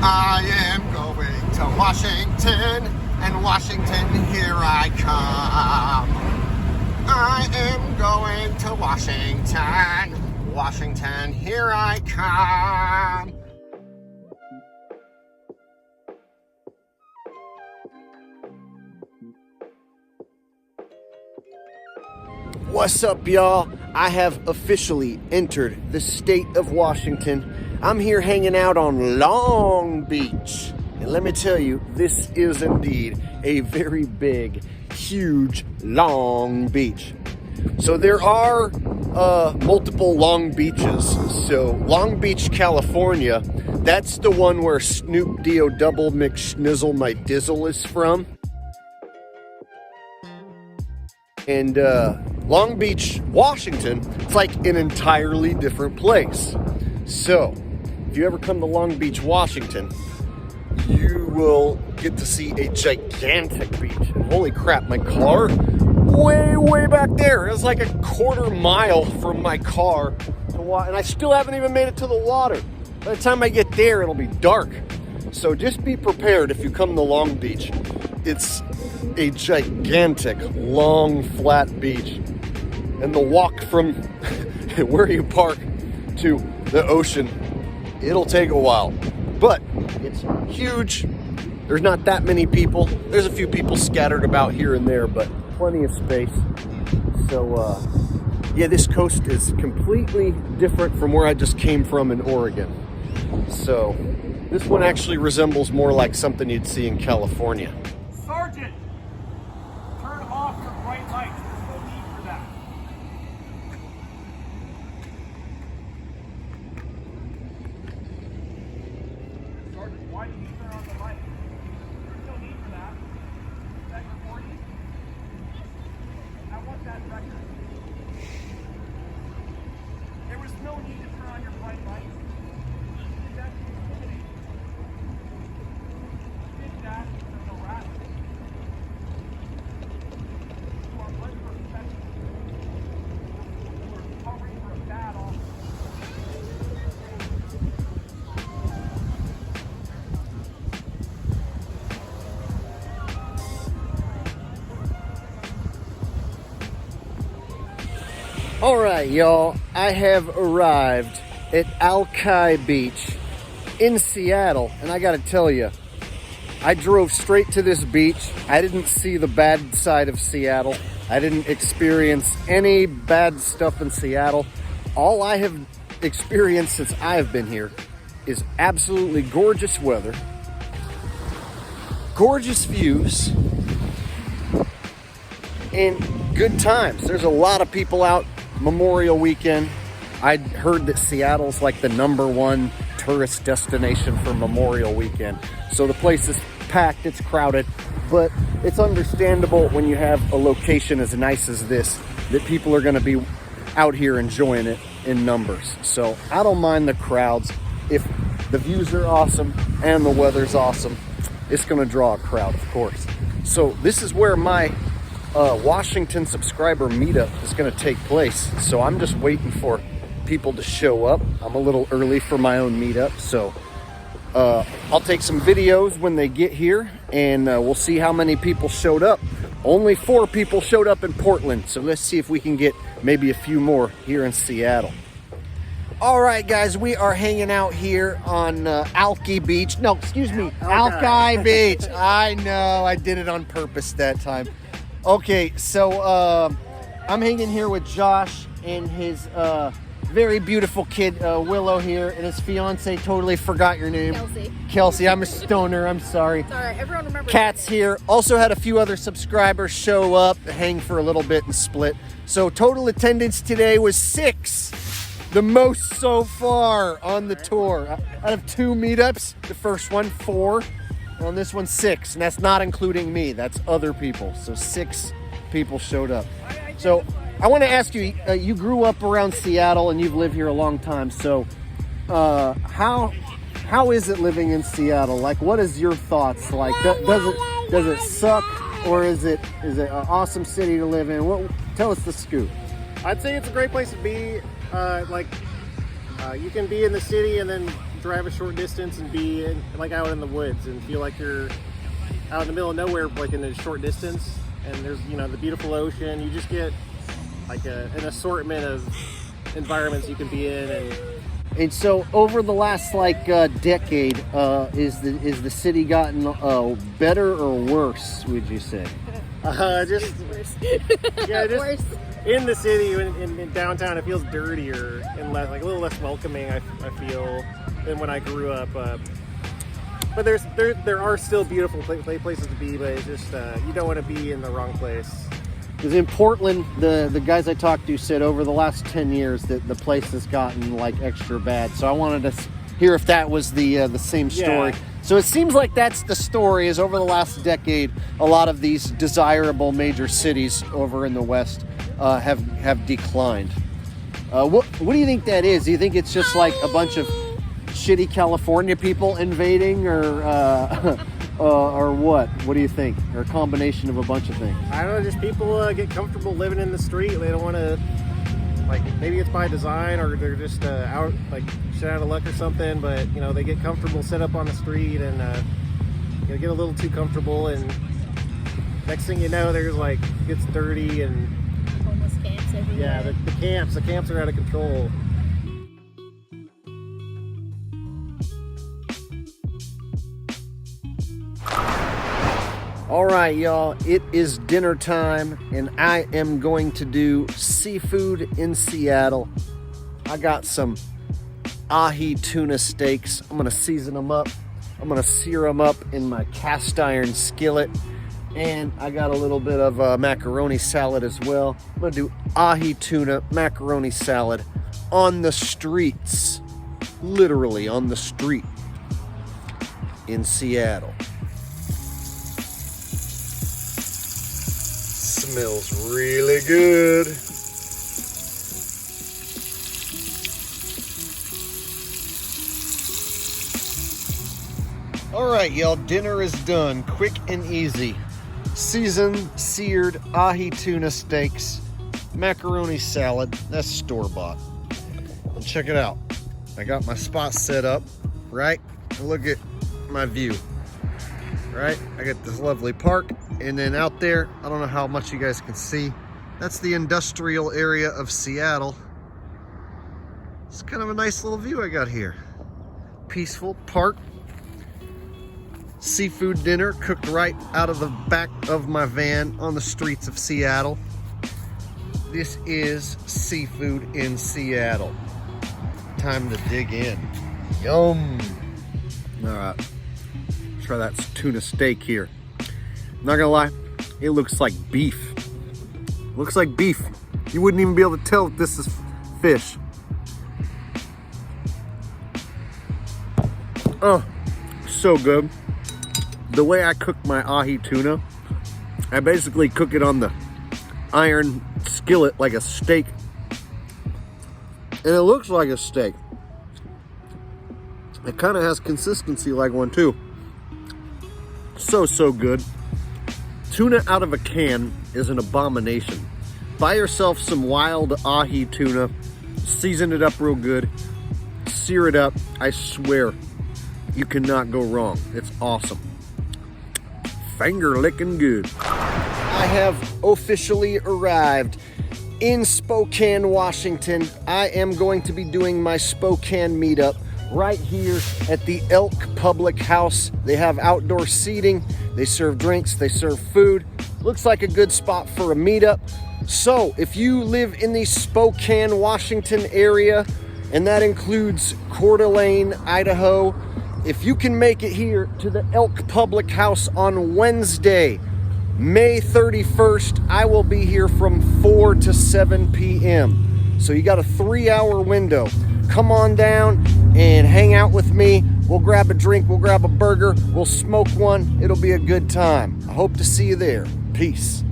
I am going to Washington, and Washington, here I come. I am going to Washington, Washington, here I come. What's up, y'all? I have officially entered the state of Washington. I'm here hanging out on Long Beach. And let me tell you, this is indeed a very big, huge, long beach. So there are multiple Long Beaches. So Long Beach, California, that's the one where Snoop D-O Double McSnizzle My Dizzle is from. And Long Beach, Washington, it's like an entirely different place. So, if you ever come to Long Beach, Washington, you will get to see a gigantic beach. And holy crap, my car, way back there. It was like a quarter mile from my car to and I still haven't even made it to the water. By the time I get there, it'll be dark. So just be prepared if you come to Long Beach. It's a gigantic, long, flat beach. And the walk from where you park to the ocean, it'll take a while. But it's huge. There's not that many people. There's a few people scattered about here and there, but plenty of space. So, yeah, this coast is completely different from where I just came from in Oregon. So, this one actually resembles more like something you'd see in California. Sergeant, turn off your bright lights. There's no need for that. Sergeant, why did you turn on the light? There's no need for that. Is that recording? I want that record. There was no need to turn on your bright lights. Did that discriminate? Did that as a harassment? You are unprofessional. You are covering for a bad officer. All right, y'all, I have arrived at Alki Beach in Seattle, and I gotta tell you, I drove straight to this beach. I didn't see the bad side of Seattle. I didn't experience any bad stuff in Seattle. All I have experienced since I have been here is absolutely gorgeous weather, gorgeous views, and good times. There's a lot of people out Memorial Weekend. I'd heard that Seattle's like the #1 tourist destination for Memorial Weekend. So the place is packed, it's crowded, but it's understandable when you have a location as nice as this that people are gonna be out here enjoying it in numbers. So I don't mind the crowds. If the views are awesome and the weather's awesome, it's gonna draw a crowd, of course. So this is where my Washington subscriber meetup is going to take place. So I'm just waiting for people to show up. I'm a little early for my own meetup, so I'll take some videos when they get here, and we'll see how many people showed up. Only 4 people showed up in Portland, so let's see if we can get maybe a few more here in Seattle. All right, guys, we are hanging out here on Alki Beach. No, excuse me, Alki Beach. I know, I did it on purpose that time. Okay, so I'm hanging here with Josh and his very beautiful kid, Willow here, and his fiance, totally forgot your name. Kelsey. Kelsey, I'm a stoner, I'm sorry. It's all right, everyone remembers. Cat's here. Also had a few other subscribers show up, hang for a little bit and split. So total attendance today was 6. The most so far on the tour. Out of 2 meetups, the first one, 4. On this one, 6, and that's not including me. That's other people. So 6 people showed up. So I want to ask you, you grew up around Seattle and you've lived here a long time. So how is it living in Seattle? Like, what is your thoughts? Like, does it suck, or is it an awesome city to live in? Tell us the scoop. I'd say it's a great place to be. You can be in the city and then drive a short distance and be in, like out in the woods and feel like you're out in the middle of nowhere, like in a short distance. And there's, you know, the beautiful ocean. You just get like an assortment of environments you can be in. And so over the last like decade, is the city gotten better or worse, would you say? Just yeah, just Worse. in the city, in downtown, it feels dirtier and less, like a little less welcoming. I feel than when I grew up. But there are still beautiful places to be, but it's just you don't want to be in the wrong place. Because in Portland, the guys I talked to said over the last 10 years that the place has gotten like extra bad. So I wanted to hear if that was the same story. Yeah. So it seems like that's the story, is over the last decade, a lot of these desirable major cities over in the West have declined. What do you think that is? Do you think it's just like a bunch of shitty California people invading, or what? What do you think? Or a combination of a bunch of things? I don't know, just people get comfortable living in the street. They don't want to, like, maybe it's by design or they're just out, like, shit out of luck or something, but, you know, they get comfortable, set up on the street and, you know, get a little too comfortable, and next thing you know, there's, like, it gets dirty and... Homeless camps everywhere. Yeah, the camps are out of control. All right, y'all, it is dinner time, and I am going to do seafood in Seattle. I got some ahi tuna steaks. I'm gonna season them up. I'm gonna sear them up in my cast iron skillet, and I got a little bit of macaroni salad as well. I'm gonna do ahi tuna macaroni salad on the streets, literally on the street in Seattle. Smells really good. All right, y'all, dinner is done. Quick and easy. Seasoned, seared ahi tuna steaks, macaroni salad. That's store-bought. And check it out. I got my spot set up, right? And look at my view. Right? I got this lovely park, and then out there, I don't know how much you guys can see, that's the industrial area of Seattle. It's kind of a nice little view I got here. Peaceful park. Seafood dinner cooked right out of the back of my van on the streets of Seattle. This is seafood in Seattle. Time to dig in. Yum. All right. Try that tuna steak here. Not gonna lie, it looks like beef. Looks like beef. You wouldn't even be able to tell if this is fish. Oh, so good. The way I cook my ahi tuna, I basically cook it on the iron skillet like a steak. And it looks like a steak. It kind of has consistency like one too. So good. Tuna out of a can is an abomination. Buy yourself some wild ahi tuna, season it up real good, sear it up. I swear, you cannot go wrong. It's awesome. Finger licking good. I have officially arrived in Spokane, Washington. I am going to be doing my Spokane meetup right here at the Elk Public House. They have outdoor seating, they serve drinks, they serve food. Looks like a good spot for a meetup. So if you live in the Spokane, Washington area, and that includes Coeur d'Alene, Idaho, if you can make it here to the Elk Public House on Wednesday, May 31st, I will be here from 4 to 7 p.m. So you got a 3-hour window. Come on down and hang out with me. We'll grab a drink, we'll grab a burger, we'll smoke one. It'll be a good time. I hope to see you there. Peace.